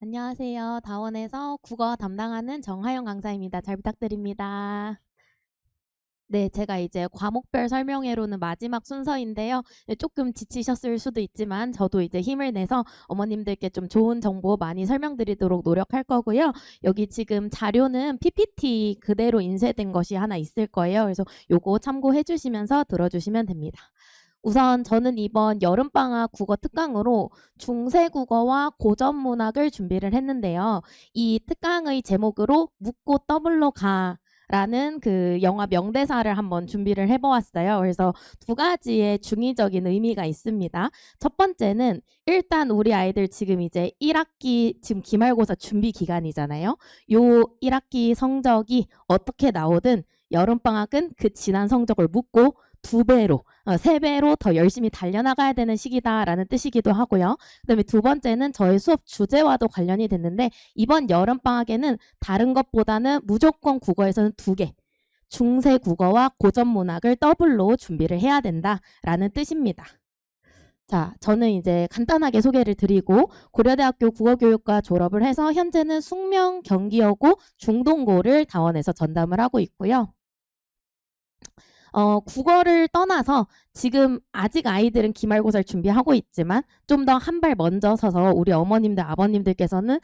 안녕하세요. 다원에서 국어 담당하는 정하영 강사입니다. 잘 부탁드립니다. 네, 제가 이제 과목별 설명회로는 마지막 순서인데요. 네, 조금 지치셨을 수도 있지만 저도 이제 힘을 내서 어머님들께 좀 좋은 정보 많이 설명드리도록 노력할 거고요. 여기 지금 자료는 PPT 그대로 인쇄된 것이 하나 있을 거예요. 그래서 요거 참고해 주시면서 들어주시면 됩니다. 우선 저는 이번 여름방학 국어 특강으로 중세국어와 고전문학을 준비를 했는데요. 이 특강의 제목으로 묻고 더블로 가 라는 그 영화 명대사를 한번 준비를 해보았어요. 그래서 두 가지의 중의적인 의미가 있습니다. 첫 번째는 일단 우리 아이들 지금 이제 1학기 지금 기말고사 준비 기간이잖아요. 요 1학기 성적이 어떻게 나오든 여름방학은 그 지난 성적을 묻고 두 배로, 세 배로 더 열심히 달려나가야 되는 시기다라는 뜻이기도 하고요. 그다음에 두 번째는 저희 수업 주제와도 관련이 됐는데 이번 여름방학에는 다른 것보다는 무조건 국어에서는 두 개, 중세 국어와 고전 문학을 더블로 준비를 해야 된다라는 뜻입니다. 자, 저는 이제 간단하게 소개를 드리고 고려대학교 국어교육과 졸업을 해서 현재는 숙명 경기여고 중동고를 다원에서 전담을 하고 있고요. 국어를 떠나서 지금 아직 아이들은 기말고사를 준비하고 있지만 좀 더 한 발 먼저 서서 우리 어머님들, 아버님들께서는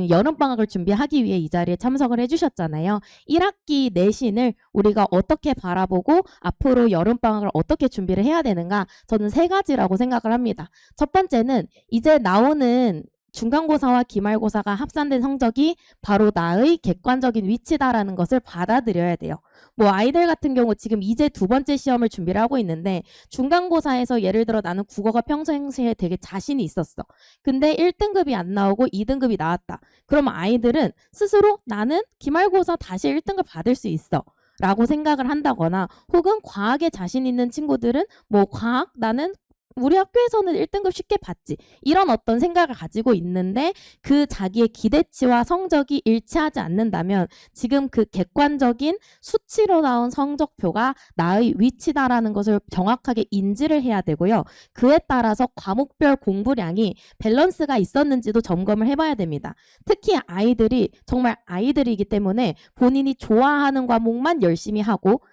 여름방학을 준비하기 위해 이 자리에 참석을 해주셨잖아요. 1학기 내신을 우리가 어떻게 바라보고 앞으로 여름방학을 어떻게 준비를 해야 되는가? 저는 세 가지라고 생각을 합니다. 첫 번째는 이제 나오는 중간고사와 기말고사가 합산된 성적이 바로 나의 객관적인 위치다라는 것을 받아들여야 돼요. 뭐 아이들 같은 경우 지금 이제 두 번째 시험을 준비를 하고 있는데 중간고사에서 예를 들어 나는 국어가 평상시에 되게 자신이 있었어. 근데 1등급이 안 나오고 2등급이 나왔다. 그러면 아이들은 스스로 나는 기말고사 다시 1등급 받을 수 있어. 라고 생각을 한다거나 혹은 과학에 자신 있는 친구들은 뭐 과학 나는 우리 학교에서는 1등급 쉽게 받지. 이런 어떤 생각을 가지고 있는데 그 자기의 기대치와 성적이 일치하지 않는다면 지금 그 객관적인 수치로 나온 성적표가 나의 위치다라는 것을 정확하게 인지를 해야 되고요. 그에 따라서 과목별 공부량이 밸런스가 있었는지도 점검을 해봐야 됩니다. 특히 아이들이 정말 아이들이기 때문에 본인이 좋아하는 과목만 열심히 하고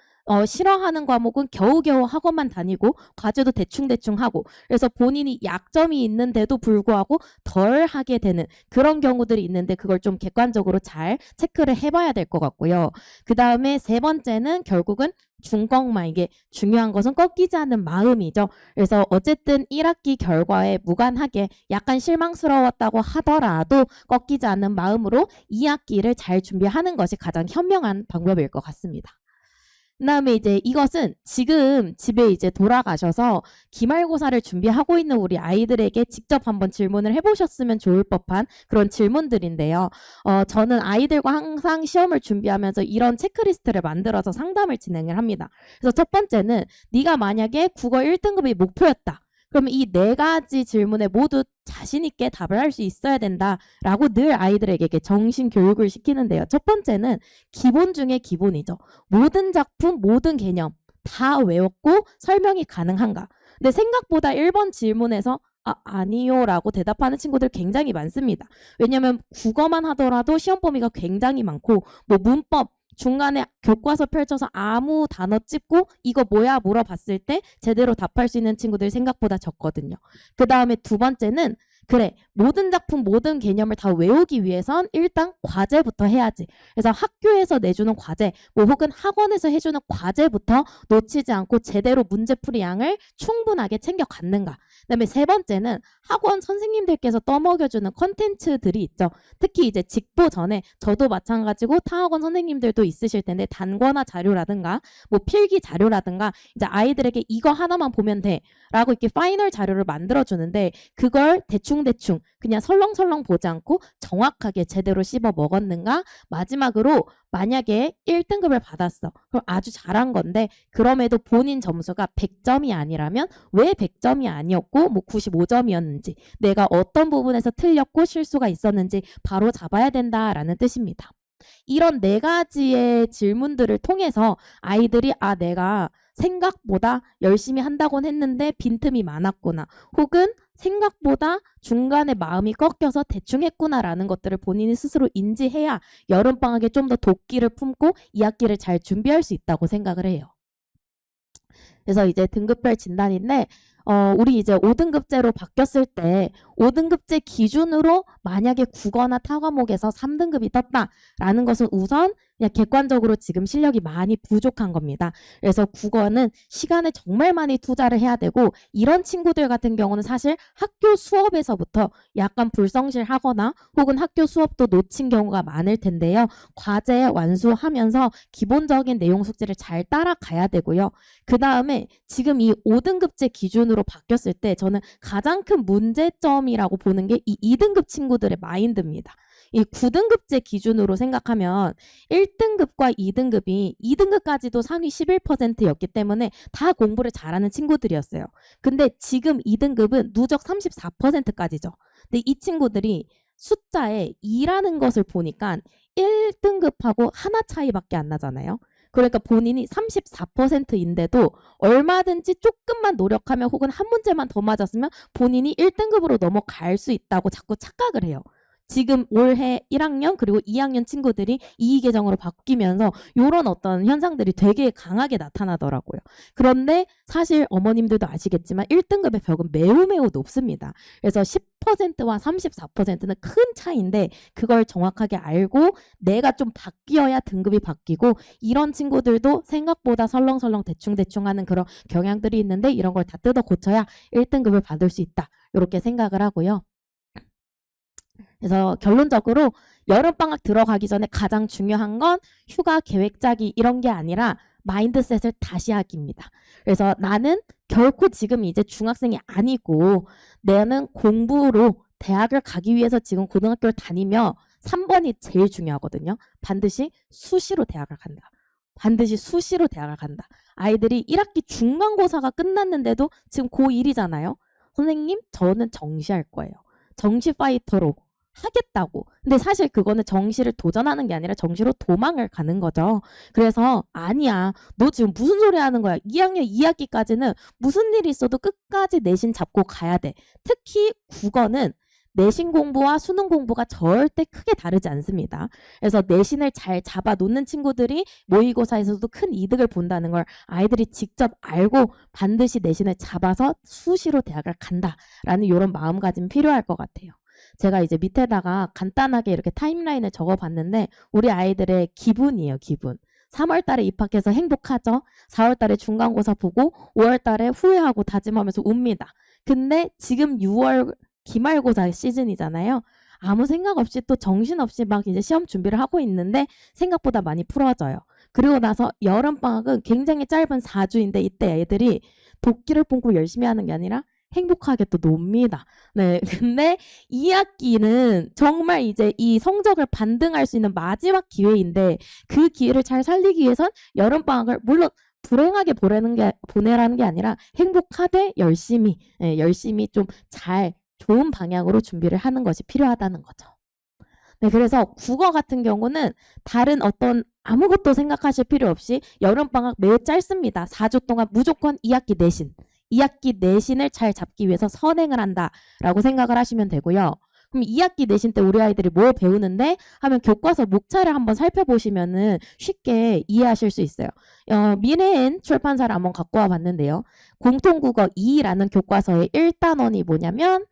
싫어하는 과목은 겨우겨우 학원만 다니고 과제도 대충대충 하고 그래서 본인이 약점이 있는데도 불구하고 덜 하게 되는 그런 경우들이 있는데 그걸 좀 객관적으로 잘 체크를 해봐야 될 것 같고요. 그 다음에 세 번째는 결국은 중꺾마 이게 중요한 것은 꺾이지 않는 마음이죠. 그래서 어쨌든 1학기 결과에 무관하게 약간 실망스러웠다고 하더라도 꺾이지 않는 마음으로 2학기를 잘 준비하는 것이 가장 현명한 방법일 것 같습니다. 그다음에 이제 이것은 지금 집에 이제 돌아가셔서 기말고사를 준비하고 있는 우리 아이들에게 직접 한번 질문을 해보셨으면 좋을 법한 그런 질문들인데요. 저는 아이들과 항상 시험을 준비하면서 이런 체크리스트를 만들어서 상담을 진행을 합니다. 그래서 첫 번째는 네가 만약에 국어 1등급이 목표였다. 그러면 이 네 가지 질문에 모두 자신 있게 답을 할 수 있어야 된다라고 늘 아이들에게 정신 교육을 시키는데요. 첫 번째는 기본 중에 기본이죠. 모든 작품, 모든 개념 다 외웠고 설명이 가능한가? 근데 생각보다 1번 질문에서 아니요 라고 대답하는 친구들 굉장히 많습니다. 왜냐하면 국어만 하더라도 시험 범위가 굉장히 많고 뭐 문법, 중간에 교과서 펼쳐서 아무 단어 찍고 이거 뭐야 물어봤을 때 제대로 답할 수 있는 친구들이 생각보다 적거든요. 그 다음에 두 번째는 그래 모든 작품 모든 개념을 다 외우기 위해선 일단 과제부터 해야지. 그래서 학교에서 내주는 과제 뭐 혹은 학원에서 해주는 과제부터 놓치지 않고 제대로 문제풀이 양을 충분하게 챙겨 갔는가. 그다음에 세 번째는 학원 선생님들께서 떠먹여주는 컨텐츠들이 있죠. 특히 이제 직보 전에 저도 마찬가지고 타 학원 선생님들도 있으실 텐데 단권화 자료라든가 뭐 필기 자료라든가 이제 아이들에게 이거 하나만 보면 돼라고 이렇게 파이널 자료를 만들어 주는데 그걸 대충대충 그냥 설렁설렁 보지 않고 정확하게 제대로 씹어 먹었는가. 마지막으로 만약에 1등급을 받았어. 그럼 아주 잘한 건데 그럼에도 본인 점수가 100점이 아니라면 왜 100점이 아니었고 뭐 95점이었는지 내가 어떤 부분에서 틀렸고 실수가 있었는지 바로 잡아야 된다라는 뜻입니다. 이런 네 가지의 질문들을 통해서 아이들이 내가 생각보다 열심히 한다곤 했는데 빈틈이 많았구나. 혹은 생각보다 중간에 마음이 꺾여서 대충 했구나라는 것들을 본인이 스스로 인지해야 여름방학에 좀 더 도끼를 품고 2학기를 잘 준비할 수 있다고 생각을 해요. 그래서 이제 등급별 진단인데 우리 이제 5등급제로 바뀌었을 때 5등급제 기준으로 만약에 국어나 타 과목에서 3등급이 떴다라는 것은 우선 그냥 객관적으로 지금 실력이 많이 부족한 겁니다. 그래서 국어는 시간을 정말 많이 투자를 해야 되고 이런 친구들 같은 경우는 사실 학교 수업에서부터 약간 불성실하거나 혹은 학교 수업도 놓친 경우가 많을 텐데요. 과제 완수하면서 기본적인 내용 숙제를 잘 따라가야 되고요. 그 다음에 지금 이 5등급제 기준으로 바뀌었을 때 저는 가장 큰 문제점이라고 보는 게 이 2등급 친구들의 마인드입니다. 이 9등급제 기준으로 생각하면 1등급과 2등급이 2등급까지도 상위 11%였기 때문에 다 공부를 잘하는 친구들이었어요. 근데 지금 2등급은 누적 34%까지죠. 근데 이 친구들이 숫자에 2라는 것을 보니까 1등급하고 하나 차이밖에 안 나잖아요. 그러니까 본인이 34%인데도 얼마든지 조금만 노력하면 혹은 한 문제만 더 맞았으면 본인이 1등급으로 넘어갈 수 있다고 자꾸 착각을 해요. 지금 올해 1학년 그리고 2학년 친구들이 이의계정으로 바뀌면서 이런 어떤 현상들이 되게 강하게 나타나더라고요. 그런데 사실 어머님들도 아시겠지만 1등급의 벽은 매우 높습니다. 그래서 10%와 34%는 큰 차이인데 그걸 정확하게 알고 내가 좀 바뀌어야 등급이 바뀌고 이런 친구들도 생각보다 설렁설렁 대충대충 하는 그런 경향들이 있는데 이런 걸 다 뜯어 고쳐야 1등급을 받을 수 있다. 이렇게 생각을 하고요. 그래서 결론적으로 여름방학 들어가기 전에 가장 중요한 건 휴가 계획 짜기 이런 게 아니라 마인드셋을 다시 하기입니다. 그래서 나는 결코 지금 이제 중학생이 아니고 나는 공부로 대학을 가기 위해서 지금 고등학교를 다니며 3번이 제일 중요하거든요. 반드시 수시로 대학을 간다. 반드시 수시로 대학을 간다. 아이들이 1학기 중간고사가 끝났는데도 지금 고1이잖아요. 선생님, 저는 정시할 거예요. 정시 파이터로 하겠다고. 근데 사실 그거는 정시를 도전하는 게 아니라 정시로 도망을 가는 거죠. 그래서 아니야. 너 지금 무슨 소리 하는 거야. 2학년 2학기까지는 무슨 일이 있어도 끝까지 내신 잡고 가야 돼. 특히 국어는 내신 공부와 수능 공부가 절대 크게 다르지 않습니다. 그래서 내신을 잘 잡아 놓는 친구들이 모의고사에서도 큰 이득을 본다는 걸 아이들이 직접 알고 반드시 내신을 잡아서 수시로 대학을 간다라는 이런 마음가짐이 필요할 것 같아요. 제가 이제 밑에다가 간단하게 이렇게 타임라인을 적어봤는데 우리 아이들의 기분이에요. 기분. 3월 달에 입학해서 행복하죠. 4월 달에 중간고사 보고 5월 달에 후회하고 다짐하면서 웁니다. 근데 지금 6월 기말고사 시즌이잖아요. 아무 생각 없이 또 정신없이 막 이제 시험 준비를 하고 있는데 생각보다 많이 풀어져요. 그리고 나서 여름방학은 굉장히 짧은 4주인데 이때 애들이 도끼를 품고 열심히 하는 게 아니라 행복하게 또 놉니다. 네. 근데 2학기는 정말 이제 이 성적을 반등할 수 있는 마지막 기회인데 그 기회를 잘 살리기 위해선 여름방학을 물론 불행하게 보내라는 게 아니라 행복하되 열심히, 네, 열심히 좀 잘 좋은 방향으로 준비를 하는 것이 필요하다는 거죠. 네, 그래서 국어 같은 경우는 다른 어떤 아무것도 생각하실 필요 없이 여름방학 매우 짧습니다. 4주 동안 무조건 2학기 내신. 2학기 내신을 잘 잡기 위해서 선행을 한다라고 생각을 하시면 되고요. 그럼 2학기 내신 때 우리 아이들이 뭐 배우는데 하면 교과서 목차를 한번 살펴보시면은 쉽게 이해하실 수 있어요. 미래엔 출판사를 한번 갖고 와봤는데요. 공통국어 2라는 교과서의 1단원이 뭐냐면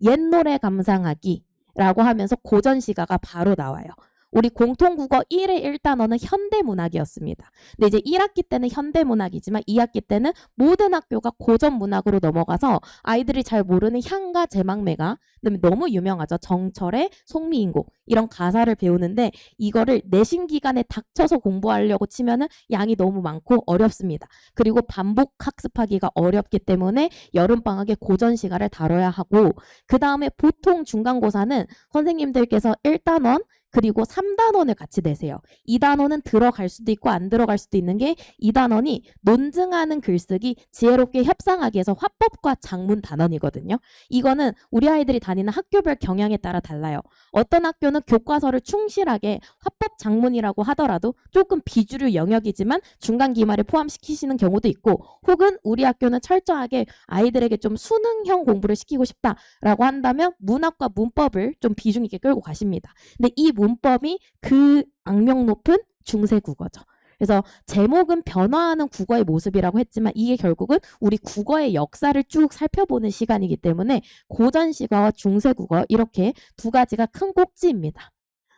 옛 노래 감상하기라고 하면서 고전시가가 바로 나와요. 우리 공통국어 1의 1단원은 현대문학이었습니다. 근데 이제 1학기 때는 현대문학이지만 2학기 때는 모든 학교가 고전문학으로 넘어가서 아이들이 잘 모르는 향가 제망매가 그다음에 너무 유명하죠. 정철의 송미인곡 이런 가사를 배우는데 이거를 내신 기간에 닥쳐서 공부하려고 치면은 양이 너무 많고 어렵습니다. 그리고 반복 학습하기가 어렵기 때문에 여름방학에 고전시가를 다뤄야 하고 그 다음에 보통 중간고사는 선생님들께서 1단원 그리고 3단원을 같이 내세요. 이 단원은 들어갈 수도 있고 안 들어갈 수도 있는 게 이 단원이 논증하는 글쓰기 지혜롭게 협상하기 위해서 화법과 작문 단원이거든요. 이거는 우리 아이들이 다니는 학교별 경향에 따라 달라요. 어떤 학교는 교과서를 충실하게 화법 작문이라고 하더라도 조금 비주류 영역이지만 중간 기말에 포함시키시는 경우도 있고, 혹은 우리 학교는 철저하게 아이들에게 좀 수능형 공부를 시키고 싶다라고 한다면 문학과 문법을 좀 비중 있게 끌고 가십니다. 근데 이 문법이 그 악명 높은 중세 국어죠. 그래서 제목은 변화하는 국어의 모습이라고 했지만 이게 결국은 우리 국어의 역사를 쭉 살펴보는 시간이기 때문에 고전시가와 중세국어 이렇게 두 가지가 큰 꼭지입니다.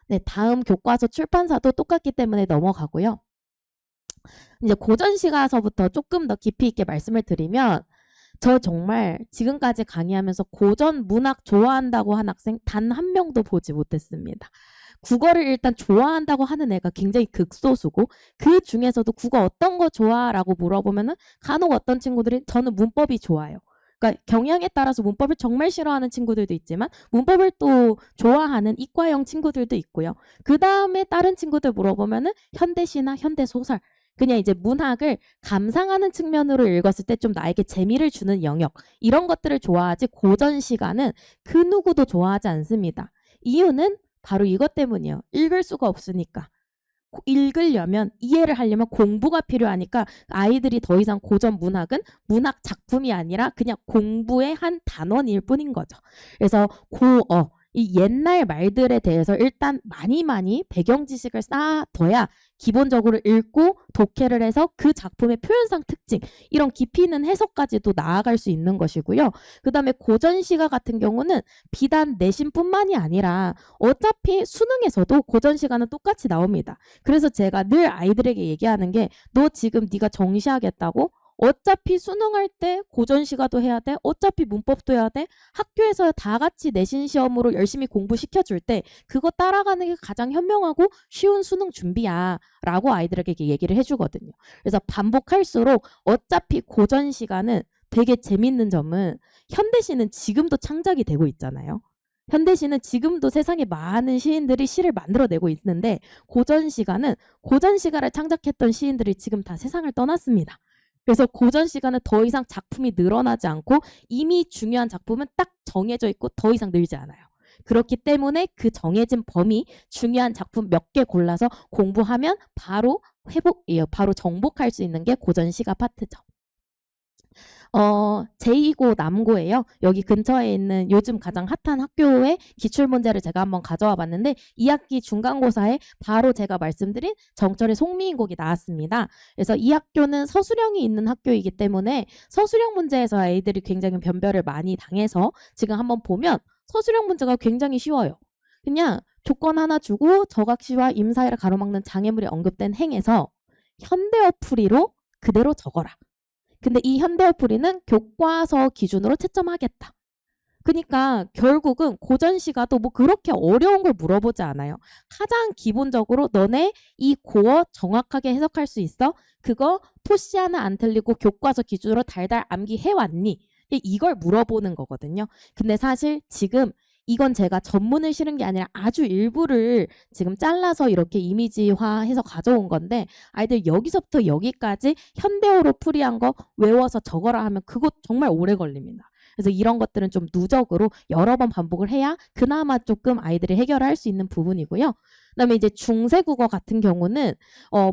네, 다음 교과서 출판사도 똑같기 때문에 넘어가고요. 이제 고전시가서부터 조금 더 깊이 있게 말씀을 드리면, 저 정말 지금까지 강의하면서 고전 문학 좋아한다고 한 학생 단 한 명도 보지 못했습니다. 국어를 일단 좋아한다고 하는 애가 굉장히 극소수고, 그 중에서도 국어 어떤 거 좋아? 라고 물어보면은 간혹 어떤 친구들이 저는 문법이 좋아요. 그러니까 경향에 따라서 문법을 정말 싫어하는 친구들도 있지만 문법을 또 좋아하는 이과형 친구들도 있고요. 그 다음에 다른 친구들 물어보면은 현대시나 현대소설, 그냥 이제 문학을 감상하는 측면으로 읽었을 때 좀 나에게 재미를 주는 영역, 이런 것들을 좋아하지 고전 시가는 그 누구도 좋아하지 않습니다. 이유는 바로 이것 때문이에요. 읽을 수가 없으니까. 읽으려면, 이해를 하려면 공부가 필요하니까 아이들이 더 이상 고전 문학은 문학 작품이 아니라 그냥 공부의 한 단원일 뿐인 거죠. 그래서 고어, 이 옛날 말들에 대해서 일단 많이 배경 지식을 쌓아둬야 기본적으로 읽고 독해를 해서 그 작품의 표현상 특징, 이런 깊이 있는 해석까지도 나아갈 수 있는 것이고요. 그 다음에 고전시가 같은 경우는 비단 내신뿐만이 아니라 어차피 수능에서도 고전시가는 똑같이 나옵니다. 그래서 제가 늘 아이들에게 얘기하는 게, 너 지금 네가 정시하겠다고? 어차피 수능할 때 고전시가도 해야 돼. 어차피 문법도 해야 돼. 학교에서 다 같이 내신 시험으로 열심히 공부시켜줄 때 그거 따라가는 게 가장 현명하고 쉬운 수능 준비야 라고 아이들에게 얘기를 해주거든요. 그래서 반복할수록 어차피 고전시가는 되게 재밌는 점은, 현대시는 지금도 창작이 되고 있잖아요. 현대시는 지금도 세상에 많은 시인들이 시를 만들어내고 있는데, 고전시가는 고전시가를 창작했던 시인들이 지금 다 세상을 떠났습니다. 그래서 고전시가는 더 이상 작품이 늘어나지 않고 이미 중요한 작품은 딱 정해져 있고 더 이상 늘지 않아요. 그렇기 때문에 그 정해진 범위, 중요한 작품 몇 개 골라서 공부하면 바로 바로 정복할 수 있는 게 고전시가 파트죠. 제2고 남고예요. 여기 근처에 있는 요즘 가장 핫한 학교의 기출문제를 제가 한번 가져와 봤는데, 2학기 중간고사에 바로 제가 말씀드린 정철의 송미인곡이 나왔습니다. 그래서 이 학교는 서술형이 있는 학교이기 때문에 서술형 문제에서 아이들이 굉장히 변별을 많이 당해서 지금 한번 보면 서술형 문제가 굉장히 쉬워요. 그냥 조건 하나 주고 저각시와 임사이를 가로막는 장애물이 언급된 행에서 현대어 풀이로 그대로 적어라. 근데 이 현대어 풀이는 교과서 기준으로 채점하겠다. 그러니까 결국은 고전시가도 뭐 그렇게 어려운 걸 물어보지 않아요. 가장 기본적으로 너네 이 고어 정확하게 해석할 수 있어? 그거 토시 하나 안 틀리고 교과서 기준으로 달달 암기해왔니? 이걸 물어보는 거거든요. 근데 사실 지금 이건 제가 전문을 실은 게 아니라 아주 일부를 지금 잘라서 이렇게 이미지화해서 가져온 건데, 아이들 여기서부터 여기까지 현대어로 풀이한 거 외워서 적어라 하면 그거 정말 오래 걸립니다. 그래서 이런 것들은 좀 누적으로 여러 번 반복을 해야 그나마 조금 아이들이 해결할 수 있는 부분이고요. 그다음에 이제 중세국어 같은 경우는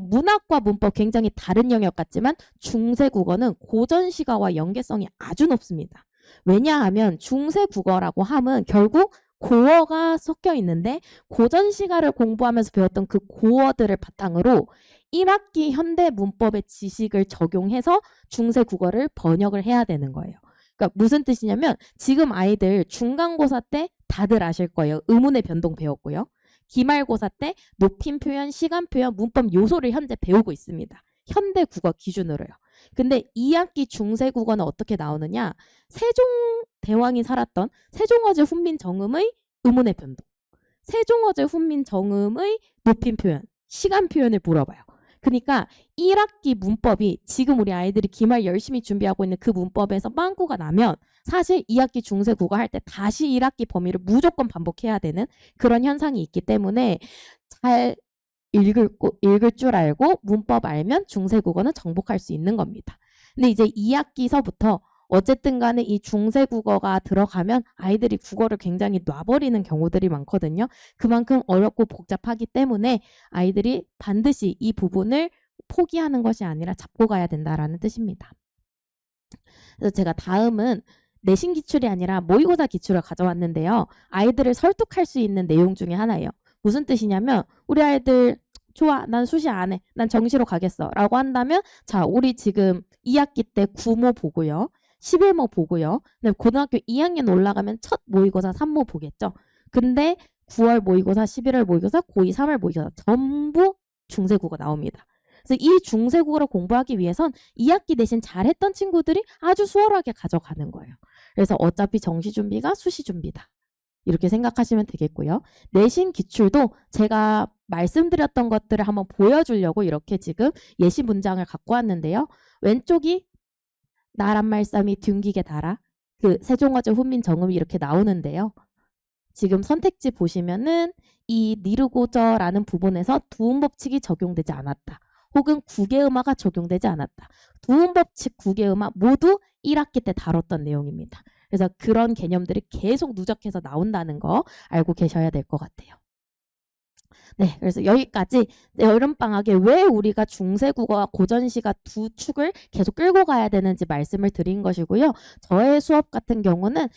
문학과 문법 굉장히 다른 영역 같지만 중세국어는 고전시가와 연계성이 아주 높습니다. 왜냐하면 중세국어라고 하면 결국 고어가 섞여 있는데, 고전시가를 공부하면서 배웠던 그 고어들을 바탕으로 1학기 현대 문법의 지식을 적용해서 중세국어를 번역을 해야 되는 거예요. 그러니까 무슨 뜻이냐면, 지금 아이들 중간고사 때 다들 아실 거예요. 의문의 변동 배웠고요. 기말고사 때 높임 표현, 시간 표현, 문법 요소를 현재 배우고 있습니다. 현대 국어 기준으로요. 근데 2학기 중세국어는 어떻게 나오느냐? 세종대왕이 살았던 세종어제 훈민정음의 의문의 변동, 세종어제 훈민정음의 높임 표현, 시간 표현을 물어봐요. 그러니까 1학기 문법이 지금 우리 아이들이 기말 열심히 준비하고 있는 그 문법에서 빵꾸가 나면 사실 2학기 중세 국어 할 때 다시 1학기 범위를 무조건 반복해야 되는 그런 현상이 있기 때문에 잘 읽을 줄 알고 문법 알면 중세 국어는 정복할 수 있는 겁니다. 근데 이제 2학기서부터 어쨌든 간에 이 중세 국어가 들어가면 아이들이 국어를 굉장히 놔버리는 경우들이 많거든요. 그만큼 어렵고 복잡하기 때문에 아이들이 반드시 이 부분을 포기하는 것이 아니라 잡고 가야 된다라는 뜻입니다. 그래서 제가 다음은 내신 기출이 아니라 모의고사 기출을 가져왔는데요. 아이들을 설득할 수 있는 내용 중에 하나예요. 무슨 뜻이냐면 우리 아이들 좋아, 난 수시 안 해. 난 정시로 가겠어. 라고 한다면 자, 우리 지금 2학기 때 9모 보고요. 11모 보고요. 근데 고등학교 2학년 올라가면 첫 모의고사 3모 보겠죠. 근데 9월 모의고사, 11월 모의고사, 고2, 3월 모의고사 전부 중세국어 나옵니다. 그래서 이 중세국어를 공부하기 위해선 2학기 대신 잘했던 친구들이 아주 수월하게 가져가는 거예요. 그래서 어차피 정시 준비가 수시 준비다. 이렇게 생각하시면 되겠고요. 내신 기출도 제가 말씀드렸던 것들을 한번 보여주려고 이렇게 지금 예시 문장을 갖고 왔는데요. 왼쪽이 나란 말싸미 둥기게 달아. 그 세종어제 훈민 정음이 이렇게 나오는데요. 지금 선택지 보시면은 이 니르고저라는 부분에서 두음법칙이 적용되지 않았다. 혹은 국외음화가 적용되지 않았다. 두음법칙, 국외음화 모두 1학기 때 다뤘던 내용입니다. 그래서 그런 개념들이 계속 누적해서 나온다는 거 알고 계셔야 될 것 같아요. 네, 그래서 여기까지 여름방학에 왜 우리가 중세국어와 고전시가 두 축을 계속 끌고 가야 되는지 말씀을 드린 것이고요. 저의 수업 같은 경우는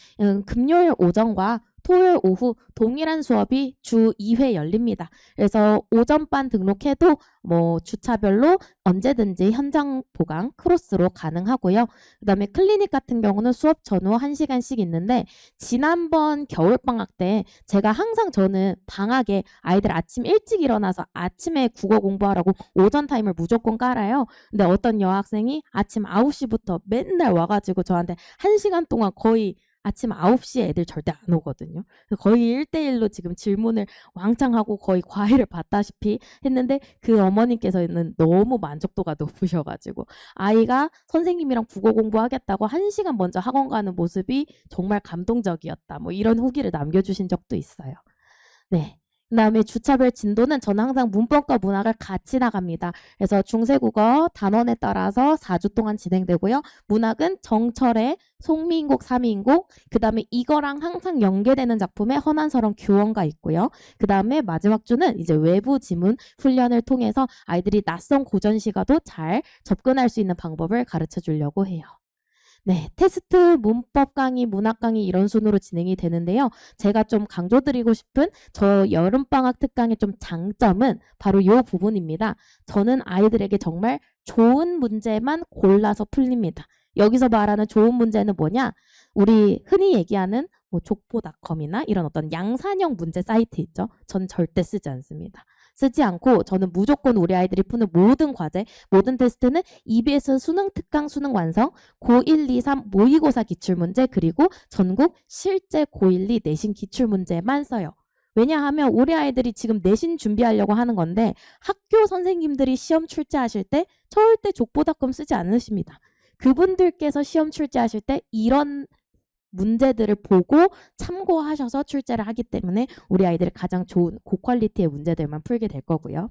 금요일 오전과 토요일 오후 동일한 수업이 주 2회 열립니다. 그래서 오전반 등록해도 뭐 주차별로 언제든지 현장 보강 크로스로 가능하고요. 그다음에 클리닉 같은 경우는 수업 전후 1시간씩 있는데 지난번 겨울방학 때 제가 항상 저는 방학에 아이들 아침 일찍 일어나서 아침에 국어 공부하라고 오전 타임을 무조건 깔아요. 근데 어떤 여학생이 아침 9시부터 맨날 와가지고 저한테 1시간 동안 거의 아침 9시에 애들 절대 안 오거든요. 거의 1대1로 지금 질문을 왕창 하고 거의 과외를 받다시피 했는데 그 어머님께서는 너무 만족도가 높으셔가지고 아이가 선생님이랑 국어 공부하겠다고 1시간 먼저 학원 가는 모습이 정말 감동적이었다. 뭐 이런 후기를 남겨주신 적도 있어요. 네. 그다음에 주차별 진도는 저는 항상 문법과 문학을 같이 나갑니다. 그래서 중세국어 단원에 따라서 4주 동안 진행되고요. 문학은 정철의 송미인곡, 삼미인곡, 그다음에 이거랑 항상 연계되는 작품의 허난설원 규원가 있고요. 그다음에 마지막 주는 이제 외부 지문 훈련을 통해서 아이들이 낯선 고전시가도 잘 접근할 수 있는 방법을 가르쳐 주려고 해요. 네, 테스트, 문법 강의, 문학 강의 이런 순으로 진행이 되는데요. 제가 좀 강조드리고 싶은 저 여름방학 특강의 좀 장점은 바로 이 부분입니다. 저는 아이들에게 정말 좋은 문제만 골라서 풀립니다. 여기서 말하는 좋은 문제는 뭐냐? 우리 흔히 얘기하는 뭐 족보닷컴이나 이런 어떤 양산형 문제 사이트 있죠? 전 절대 쓰지 않습니다. 쓰지 않고 저는 무조건 우리 아이들이 푸는 모든 과제, 모든 테스트는 EBS 수능 특강 수능 완성, 고1, 2, 3 모의고사 기출문제 그리고 전국 실제 고1, 2 내신 기출문제만 써요. 왜냐하면 우리 아이들이 지금 내신 준비하려고 하는 건데 학교 선생님들이 시험 출제하실 때 절대 족보닷컴 쓰지 않으십니다. 그분들께서 시험 출제하실 때 이런 문제들을 보고 참고하셔서 출제를 하기 때문에 우리 아이들이 가장 좋은 고퀄리티의 문제들만 풀게 될 거고요.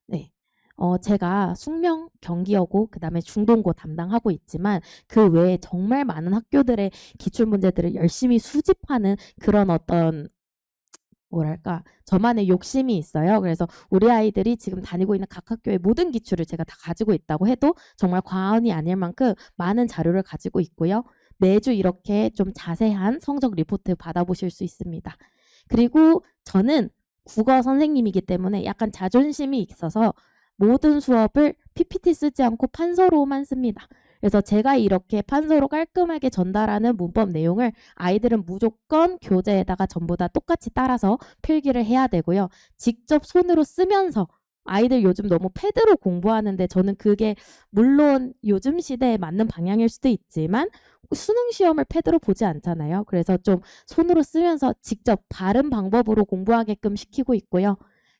네. 제가 숙명, 경기여고, 그 다음에 중동고 담당하고 있지만 그 외에 정말 많은 학교들의 기출문제들을 열심히 수집하는 그런 어떤 뭐랄까 저만의 욕심이 있어요. 그래서 우리 아이들이 지금 다니고 있는 각 학교의 모든 기출을 제가 다 가지고 있다고 해도 정말 과언이 아닐 만큼 많은 자료를 가지고 있고요. 매주 이렇게 좀 자세한 성적 리포트 받아보실 수 있습니다. 그리고 저는 국어 선생님이기 때문에 약간 자존심이 있어서 모든 수업을 PPT 쓰지 않고 판서로만 씁니다. 그래서 제가 이렇게 판서로 깔끔하게 전달하는 문법 내용을 아이들은 무조건 교재에다가 전부 다 똑같이 따라서 필기를 해야 되고요. 직접 손으로 쓰면서 아이들 요즘 너무 패드로 공부하는데 저는 그게 물론 요즘 시대에 맞는 방향일 수도 있지만 수능 시험을 패드로 보지 않잖아요. 그래서 좀 손으로 쓰면서 직접 바른 방법으로 공부하게끔 시키고 있고요.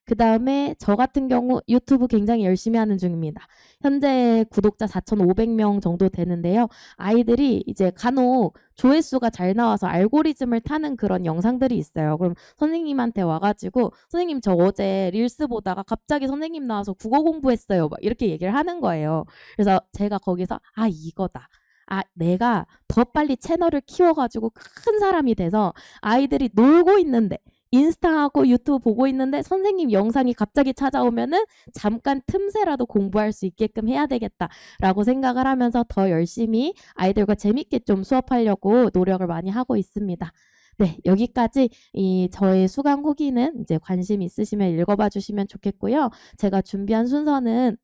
그다음에 저 같은 경우 유튜브 굉장히 열심히 하는 중입니다. 현재 구독자 4,500명 정도 되는데요. 아이들이 이제 간혹 조회수가 잘 나와서 알고리즘을 타는 그런 영상들이 있어요. 그럼 선생님한테 와가지고 선생님 저 어제 릴스 보다가 갑자기 선생님 나와서 국어 공부했어요. 막 이렇게 얘기를 하는 거예요. 그래서 제가 거기서 아 이거다. 아 내가 더 빨리 채널을 키워가지고 큰 사람이 돼서 아이들이 놀고 있는데 인스타하고 유튜브 보고 있는데 선생님 영상이 갑자기 찾아오면은 잠깐 틈새라도 공부할 수 있게끔 해야 되겠다라고 생각을 하면서 더 열심히 아이들과 재밌게 좀 수업하려고 노력을 많이 하고 있습니다. 네, 여기까지 이 저의 수강 후기는 이제 관심 있으시면 읽어봐 주시면 좋겠고요. 제가 준비한 순서는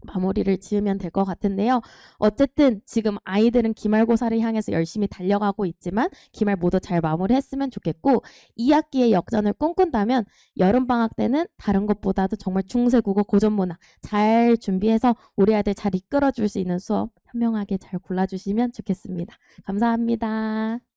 마무리를 지으면 될 것 같은데요. 어쨌든 지금 아이들은 기말고사를 향해서 열심히 달려가고 있지만 기말 모두 잘 마무리했으면 좋겠고 2학기의 역전을 꿈꾼다면 여름방학 때는 다른 것보다도 정말 중세 국어 고전 문학 잘 준비해서 우리 아이들 잘 이끌어줄 수 있는 수업 현명하게 잘 골라주시면 좋겠습니다. 감사합니다.